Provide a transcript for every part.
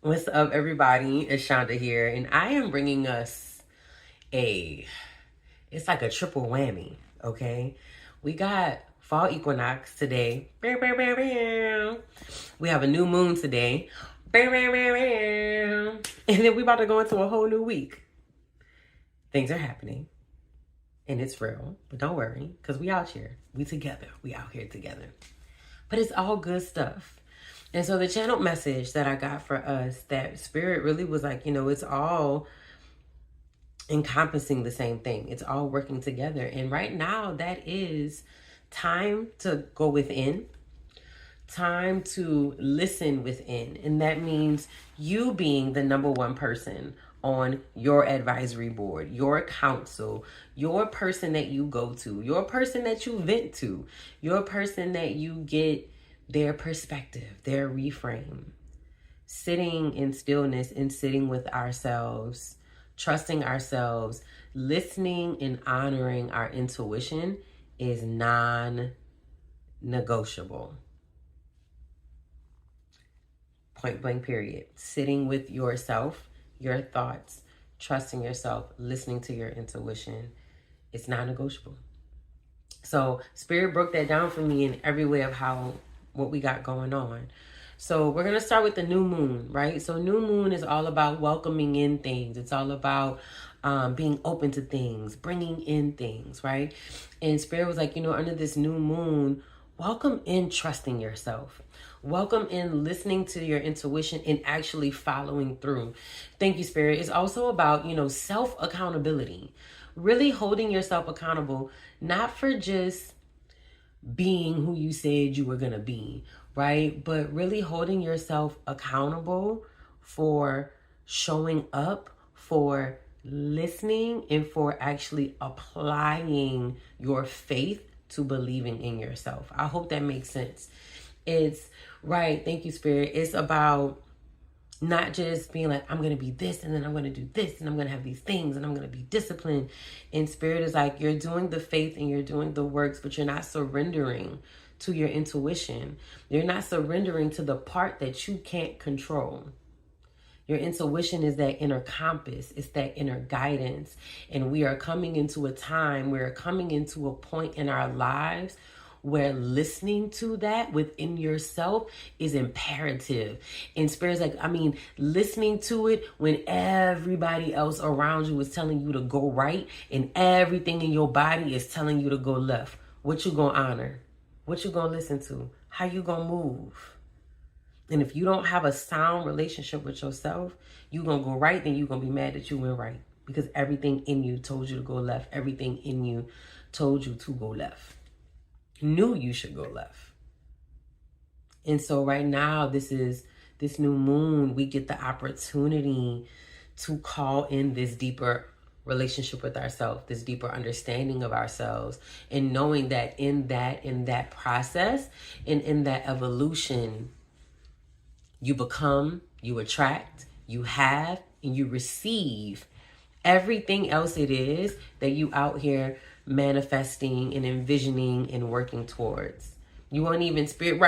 What's up, everybody? It's Shonda here, and I am bringing us it's like a triple whammy, okay? We got fall equinox today. Bow, bow, bow, bow. We have a new moon today. Bow, bow, bow, bow. And then we about to go into a whole new week. Things are happening, and it's real, but don't worry, because we out here. We together. We out here together. But it's all good stuff. And so the channel message that I got for us, that Spirit really was like, it's all encompassing the same thing. It's all working together. And right now, that is time to go within, time to listen within. And that means you being the number one person on your advisory board, your counsel, your person that you go to, your person that you vent to, your person that you get their perspective, their reframe. Sitting in stillness and sitting with ourselves, trusting ourselves, listening and honoring our intuition is non-negotiable. Point blank, period. Sitting with yourself, your thoughts, trusting yourself, listening to your intuition, it's non-negotiable. So Spirit broke that down for me in every way of what we got going on. So we're going to start with the new moon, right? So new moon is all about welcoming in things. It's all about being open to things, bringing in things, right? And Spirit was like, under this new moon, welcome in trusting yourself. Welcome in listening to your intuition and actually following through. Thank you, Spirit. It's also about, self-accountability. Really holding yourself accountable, not for just being who you said you were going to be, right? But really holding yourself accountable for showing up, for listening, and for actually applying your faith to believing in yourself. I hope that makes sense. It's right. Thank you, Spirit. It's about not just being like, I'm going to be this, and then I'm going to do this, and I'm going to have these things, and I'm going to be disciplined. And Spirit is like, you're doing the faith and you're doing the works, but you're not surrendering to your intuition. You're not surrendering to the part that you can't control. Your intuition is that inner compass. It's that inner guidance. And we are coming into a time, we're coming into a point in our lives where listening to that within yourself is imperative. And Spirit's like, listening to it when everybody else around you is telling you to go right and everything in your body is telling you to go left. What you gonna honor? What you gonna listen to? How you gonna move? And if you don't have a sound relationship with yourself, you gonna go right, then you gonna be mad that you went right. Because everything in you told you to go left. Everything in you told you to go left. Knew you should go left. And so right now, this new moon, we get the opportunity to call in this deeper relationship with ourselves, this deeper understanding of ourselves, and knowing that in that process and in that evolution, you become, you attract, you have, and you receive everything else it is that you out here manifesting and envisioning and working towards. You won't even, Spirit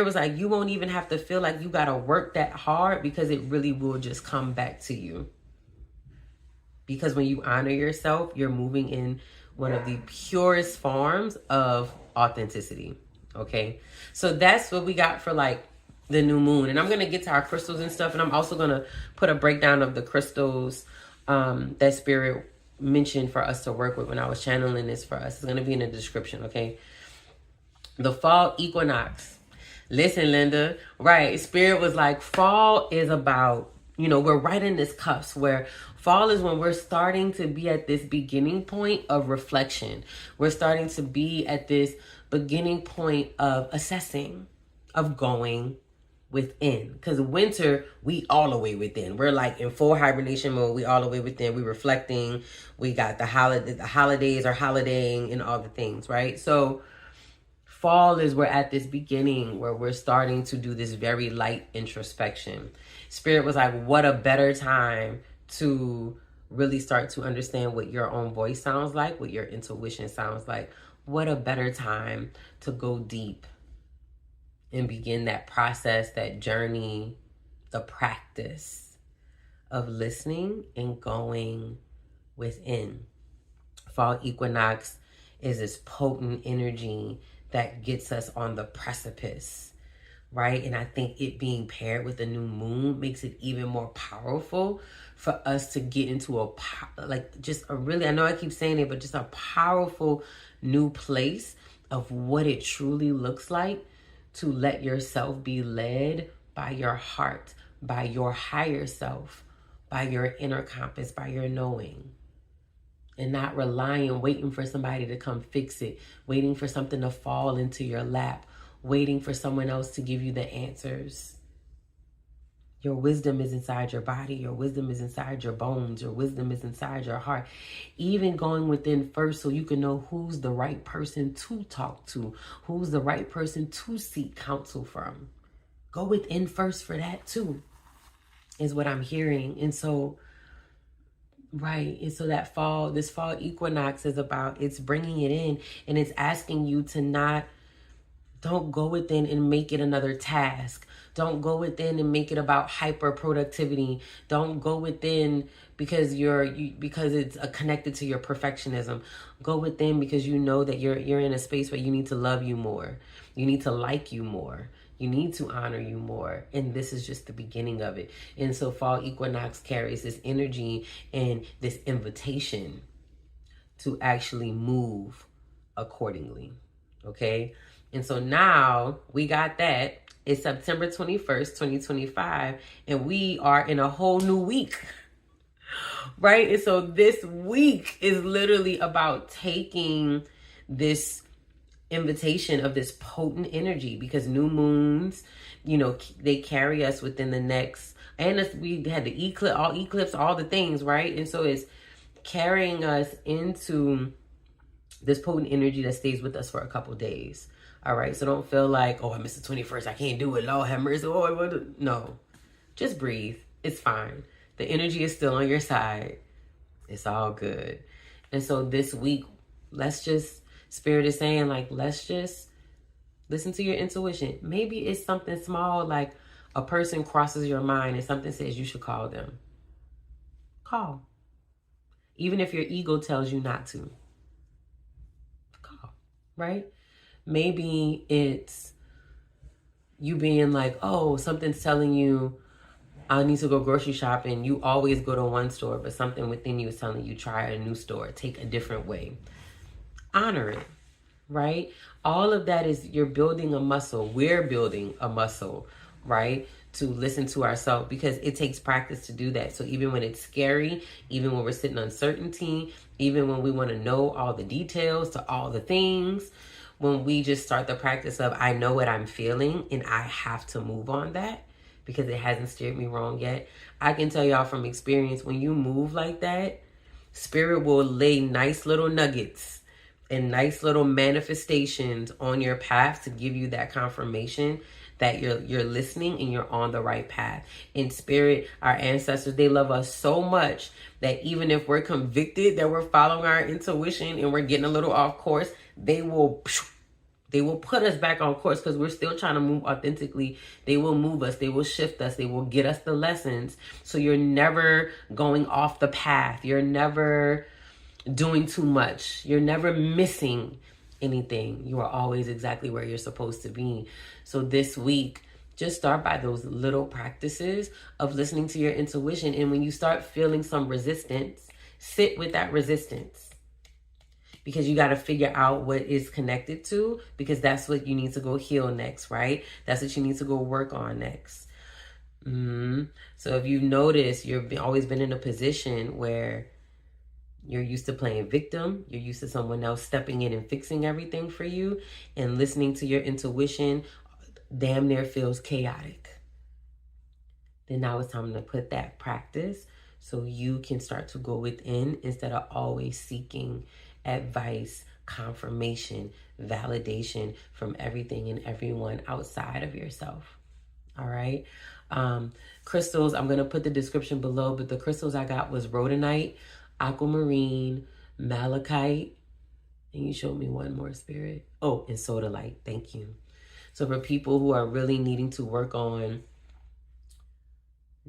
was like, you won't even have to feel like you got to work that hard, because it really will just come back to you. Because when you honor yourself, you're moving in one of the purest forms of authenticity. Okay. So that's what we got for the new moon. And I'm going to get to our crystals and stuff. And I'm also going to put a breakdown of the crystals that Spirit mentioned for us to work with when I was channeling this for us. It's going to be in the description, okay? The fall equinox. Listen, Linda, right? Spirit was like, fall is about, we're right in this cusp where fall is when we're starting to be at this beginning point of reflection. We're starting to be at this beginning point of assessing, of going within. Because winter, we all the way within. We're like in full hibernation mode. We all the way within. We reflecting. We got the holidays are holidaying and all the things, right? So fall is we're at this beginning where we're starting to do this very light introspection. Spirit was like, what a better time to really start to understand what your own voice sounds like, what your intuition sounds like. What a better time to go deep and begin that process, that journey, the practice of listening and going within. Fall equinox is this potent energy that gets us on the precipice, right? And I think it being paired with the new moon makes it even more powerful for us to get into I know I keep saying it, but just a powerful new place of what it truly looks like to let yourself be led by your heart, by your higher self, by your inner compass, by your knowing. And not relying, waiting for somebody to come fix it, waiting for something to fall into your lap, waiting for someone else to give you the answers. Your wisdom is inside your body. Your wisdom is inside your bones. Your wisdom is inside your heart. Even going within first so you can know who's the right person to talk to, who's the right person to seek counsel from. Go within first for that too, is what I'm hearing. And so, right. And so this fall equinox is about, it's bringing it in and it's asking you to don't go within and make it another task. Don't go within and make it about hyper productivity. Don't go within because because it's connected to your perfectionism. Go within because you know that you're in a space where you need to love you more. You need to like you more. You need to honor you more. And this is just the beginning of it. And so fall equinox carries this energy and this invitation to actually move accordingly. Okay? And so now we got that. It's September 21st, 2025, and we are in a whole new week. Right? And so this week is literally about taking this invitation of this potent energy, because new moons, they carry us within the next, and we had the eclipse, all the things, right? And so it's carrying us into this potent energy that stays with us for a couple days. All right, so don't feel like, oh, I missed the 21st, I can't do it, Lord have mercy. No, just breathe. It's fine. The energy is still on your side. It's all good. And so this week, Spirit is saying, let's just listen to your intuition. Maybe it's something small, like a person crosses your mind and something says you should call them. Call. Even if your ego tells you not to. Call, right? Maybe it's you being like, oh, something's telling you, I need to go grocery shopping. You always go to one store, but something within you is telling you, try a new store, take a different way. Honor it, right? All of that is, you're building a muscle. We're building a muscle, right? To listen to ourselves, because it takes practice to do that. So even when it's scary, even when we're sitting in uncertainty, even when we want to know all the details to all the things, when we just start the practice of, I know what I'm feeling and I have to move on that because it hasn't steered me wrong yet. I can tell y'all from experience, when you move like that, Spirit will lay nice little nuggets and nice little manifestations on your path to give you that confirmation that you're listening and you're on the right path. In Spirit, our ancestors, they love us so much that even if we're convicted that we're following our intuition and we're getting a little off course, they will put us back on course, because we're still trying to move authentically. They will move us. They will shift us. They will get us the lessons. So you're never going off the path. You're never doing too much. You're never missing anything. You are always exactly where you're supposed to be. So this week, just start by those little practices of listening to your intuition. And when you start feeling some resistance, sit with that resistance, because you got to figure out what is connected to, because that's what you need to go heal next, right? That's what you need to go work on next. So if you notice, you've always been in a position where you're used to playing victim. You're used to someone else stepping in and fixing everything for you, and listening to your intuition damn near feels chaotic. Then now it's time to put that practice so you can start to go within instead of always seeking advice, confirmation, validation from everything and everyone outside of yourself. All right. Crystals, I'm going to put the description below, but the crystals I got was Rhodonite, Aquamarine, Malachite, and you showed me one more, Spirit. Oh, and Sodalite. Thank you. So for people who are really needing to work on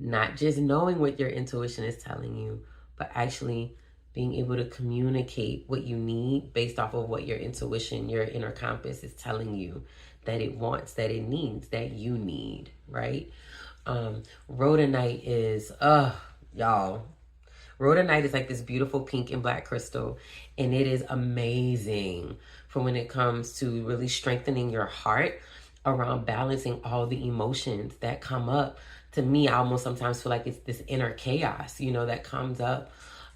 Not just knowing what your intuition is telling you, but actually being able to communicate what you need based off of what your intuition, your inner compass is telling you that it wants, that it needs, that you need, right? Rhodonite is, y'all. Rhodonite is like this beautiful pink and black crystal, and it is amazing for when it comes to really strengthening your heart around balancing all the emotions that come up. To me, I almost sometimes feel like it's this inner chaos, you know, that comes up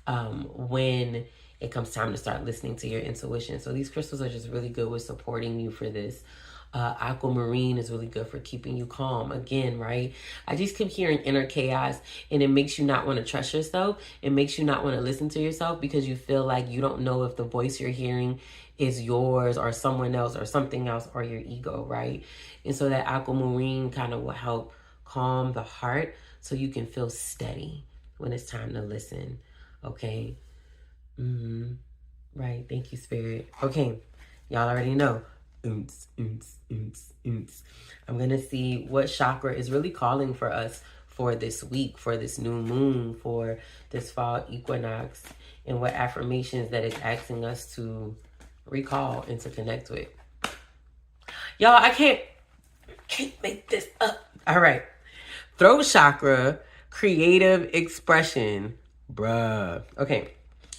when it comes time to start listening to your intuition. So these crystals are just really good with supporting you for this. Aquamarine is really good for keeping you calm. Again, right? I just keep hearing inner chaos, and it makes you not want to trust yourself. It makes you not want to listen to yourself because you feel like you don't know if the voice you're hearing is yours or someone else or something else or your ego, right? And so that aquamarine kind of will help calm the heart so you can feel steady when it's time to listen. Okay? Right. Thank you, Spirit. Okay. Y'all already know. I'm going to see what chakra is really calling for us for this week, for this new moon, for this fall equinox, and what affirmations that it's asking us to recall and to connect with. Y'all, I can't make this up. All right. Throat chakra, creative expression. Bruh. Okay.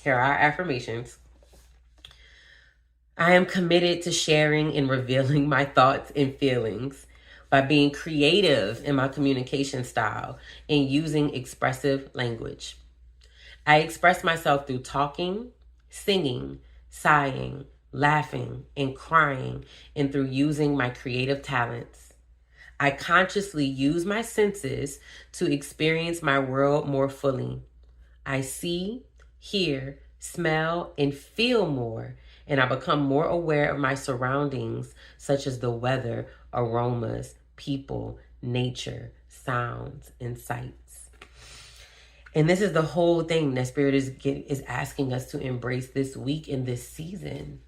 Here are our affirmations. I am committed to sharing and revealing my thoughts and feelings by being creative in my communication style and using expressive language. I express myself through talking, singing, sighing, laughing, and crying, and through using my creative talents. I consciously use my senses to experience my world more fully. I see, hear, smell, and feel more, and I become more aware of my surroundings, such as the weather, aromas, people, nature, sounds, and sights. And this is the whole thing that Spirit is asking us to embrace this week in this season.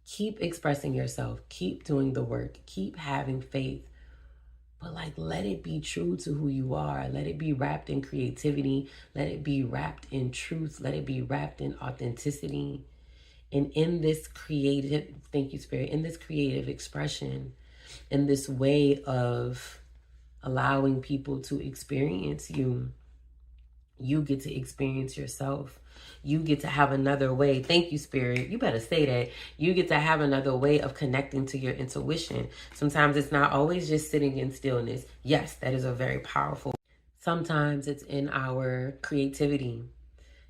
Keep expressing yourself. Keep doing the work. Keep having faith. But let it be true to who you are. Let it be wrapped in creativity. Let it be wrapped in truth. Let it be wrapped in authenticity. And in this creative, thank you, Spirit, in this creative expression, in this way of allowing people to experience you, you get to experience yourself. You get to have another way. Thank you, Spirit. You better say that. You get to have another way of connecting to your intuition. Sometimes it's not always just sitting in stillness. Yes, that is a very powerful. Sometimes it's in our creativity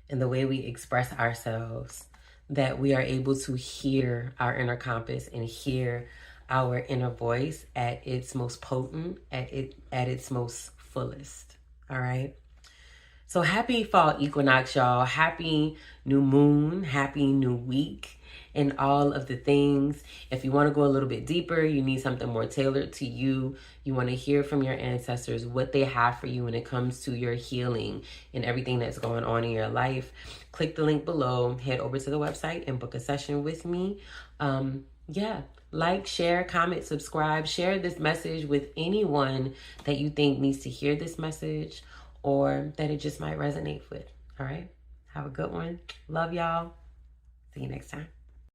and the way we express ourselves that we are able to hear our inner compass and hear our inner voice at its most potent, at its most fullest. All right. So happy fall equinox, y'all. Happy new moon, happy new week, and all of the things. If you want to go a little bit deeper, you need something more tailored to you. You want to hear from your ancestors what they have for you when it comes to your healing and everything that's going on in your life. Click the link below, head over to the website and book a session with me. Like, share, comment, subscribe, share this message with anyone that you think needs to hear this message, or that it just might resonate with. All right. Have a good one. Love y'all. See you next time.